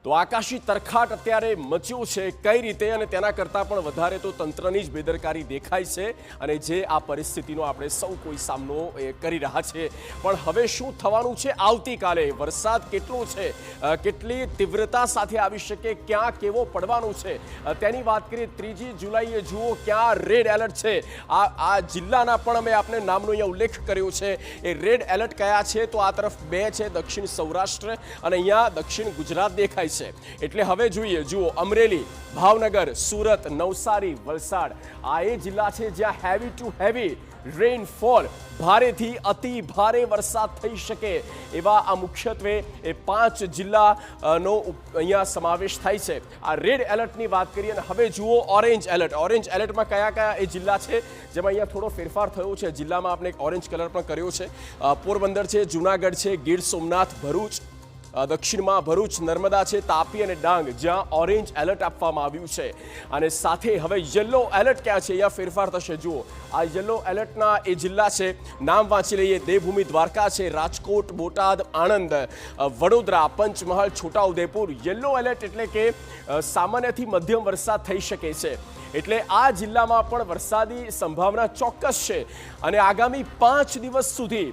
તો આકાશી તરખાટ અત્યારે મચ્યું છે કઈ રીતે અને તેના કરતાં પણ વધારે તો તંત્રની જ બેદરકારી દેખાય છે અને જે આ પરિસ્થિતિનો આપણે સૌ કોઈ સામનો કરી રહ્યા છે પણ હવે શું થવાનું છે આવતીકાલે વરસાદ કેટલો છે કેટલી તીવ્રતા સાથે આવી શકે ક્યાં કેવો પડવાનું છે તેની વાત કરીએ 3 જુલાઈએ જુઓ ક્યાં રેડ એલર્ટ છે આ જિલ્લાના પણ અમે આપને નામનો અહીંયા ઉલ્લેખ કર્યો છે એ રેડ એલર્ટ કયા છે તો આ તરફ 2 છે દક્ષિણ સૌરાષ્ટ્ર અને અહીંયા દક્ષિણ ગુજરાત દેખાય છે એટલે હવે જોઈએ જુઓ અમરેલી ભાવનગર સુરત નવસારી વલસાડ આ એ જિલ્લા છે જ્યાં હેવી ટુ હેવી રેનફોલ ભારેથી અતિ ભારે વરસાદ થઈ શકે એવા આ મુખ્યત્વે એ 5 જિલ્લાનો અહીંયા સમાવેશ થાય છે આ રેડ એલર્ટની વાત કરીએ અને હવે જુઓ ઓરેન્જ એલર્ટમાં કયા કયા એ જિલ્લા છે જેમાં અહીંયા થોડો ફેરફાર થયો છે જિલ્લામાં આપણે એક ઓરેન્જ કલર પણ કર્યો છે પોરબંદર છે જૂનાગઢ છે ગીર સોમનાથ ભરૂચ દક્ષિણમાં ભરૂચ નર્મદા છે તાપી અને ડાંગ જ્યાં ઓરેન્જ એલર્ટ આપવામાં આવ્યું છે અને સાથે હવે યલો એલર્ટ ક્યાં છે અહીંયા ફેરફાર થશે જુઓ આ યલો એલર્ટના એ જિલ્લા છે નામ વાંચી લઈએ દેવભૂમિ દ્વારકા છે રાજકોટ બોટાદ આણંદ વડોદરા પંચમહાલ છોટાઉદેપુર યલો એલર્ટ એટલે કે સામાન્યથી મધ્યમ વરસાદ થઈ શકે છે એટલે આ જિલ્લામાં પણ વરસાદી સંભાવના ચોક્કસ છે અને આગામી 5 દિવસ સુધી